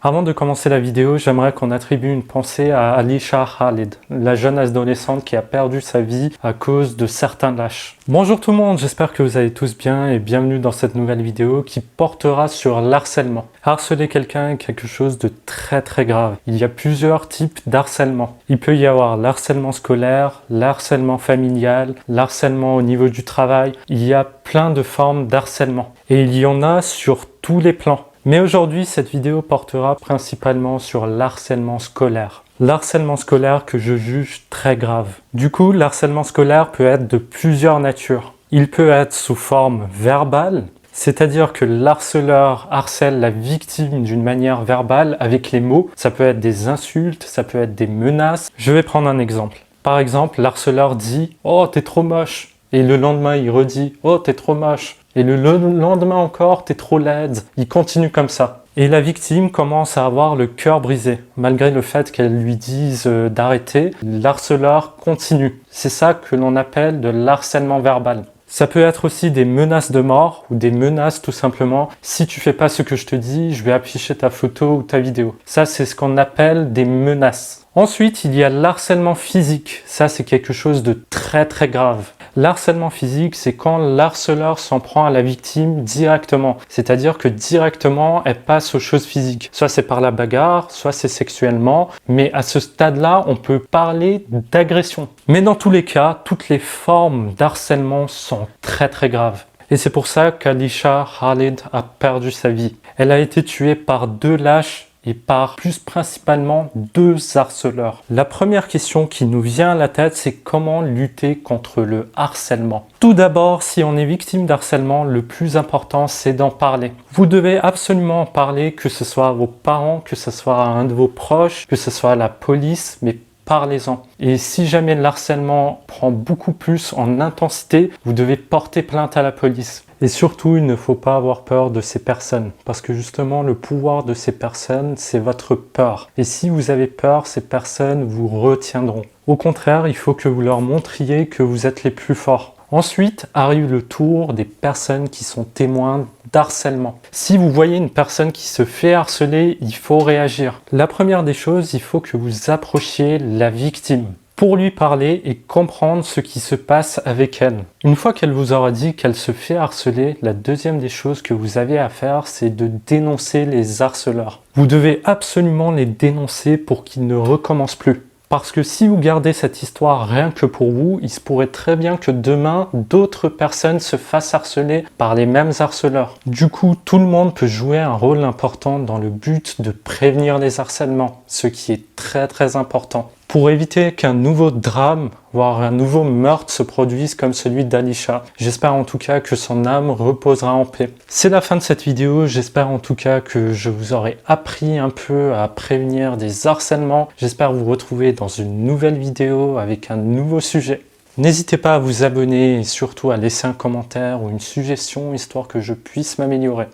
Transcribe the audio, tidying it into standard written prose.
Avant de commencer la vidéo, j'aimerais qu'on attribue une pensée à Alisha Khalid, la jeune adolescente qui a perdu sa vie à cause de certains lâches. Bonjour tout le monde, j'espère que vous allez tous bien et bienvenue dans cette nouvelle vidéo qui portera sur l'harcèlement. Harceler quelqu'un est quelque chose de très grave. Il y a plusieurs types d'harcèlement. Il peut y avoir l'harcèlement scolaire, l'harcèlement familial, l'harcèlement au niveau du travail. Il y a plein de formes d'harcèlement et il y en a sur tous les plans. Mais aujourd'hui, cette vidéo portera principalement sur l'harcèlement scolaire. L'harcèlement scolaire que je juge très grave. Du coup, l'harcèlement scolaire peut être de plusieurs natures. Il peut être sous forme verbale, c'est-à-dire que l'harceleur harcèle la victime d'une manière verbale avec les mots. Ça peut être des insultes, ça peut être des menaces. Je vais prendre un exemple. Par exemple, l'harceleur dit « Oh, t'es trop moche !» et le lendemain, il redit « Oh, t'es trop moche !» et le lendemain encore, t'es trop laide. Il continue comme ça. Et la victime commence à avoir le cœur brisé. Malgré le fait qu'elle lui dise d'arrêter, l'harceleur continue. C'est ça que l'on appelle de l'harcèlement verbal. Ça peut être aussi des menaces de mort ou des menaces tout simplement. Si tu fais pas ce que je te dis, je vais afficher ta photo ou ta vidéo. Ça, c'est ce qu'on appelle des menaces. Ensuite, il y a l'harcèlement physique. Ça, c'est quelque chose de très grave. L'harcèlement physique, c'est quand l'harceleur s'en prend à la victime directement. C'est-à-dire que directement, elle passe aux choses physiques. Soit c'est par la bagarre, soit c'est sexuellement. Mais à ce stade-là, on peut parler d'agression. Mais dans tous les cas, toutes les formes d'harcèlement sont très graves. Et c'est pour ça qu'Alisha Khalid a perdu sa vie. Elle a été tuée par 2 lâches et par plus principalement 2 harceleurs. La première question qui nous vient à la tête, c'est comment lutter contre le harcèlement. Tout d'abord, si on est victime d'harcèlement, le plus important, c'est d'en parler. Vous devez absolument en parler, que ce soit à vos parents, que ce soit à un de vos proches, que ce soit à la police, mais parlez-en. Et si jamais l'harcèlement prend beaucoup plus en intensité, vous devez porter plainte à la police. Et surtout, il ne faut pas avoir peur de ces personnes. Parce que justement, le pouvoir de ces personnes, c'est votre peur. Et si vous avez peur, ces personnes vous retiendront. Au contraire, il faut que vous leur montriez que vous êtes les plus forts. Ensuite, arrive le tour des personnes qui sont témoins d'harcèlement. Si vous voyez une personne qui se fait harceler, il faut réagir. La première des choses, il faut que vous approchiez la victime pour lui parler et comprendre ce qui se passe avec elle. Une fois qu'elle vous aura dit qu'elle se fait harceler, la deuxième des choses que vous avez à faire, c'est de dénoncer les harceleurs. Vous devez absolument les dénoncer pour qu'ils ne recommencent plus. Parce que si vous gardez cette histoire rien que pour vous, il se pourrait très bien que demain, d'autres personnes se fassent harceler par les mêmes harceleurs. Du coup, tout le monde peut jouer un rôle important dans le but de prévenir les harcèlements, ce qui est très important. Pour éviter qu'un nouveau drame, voire un nouveau meurtre se produise comme celui d'Alisha. J'espère en tout cas que son âme reposera en paix. C'est la fin de cette vidéo, j'espère en tout cas que je vous aurai appris un peu à prévenir des harcèlements. J'espère vous retrouver dans une nouvelle vidéo avec un nouveau sujet. N'hésitez pas à vous abonner et surtout à laisser un commentaire ou une suggestion histoire que je puisse m'améliorer.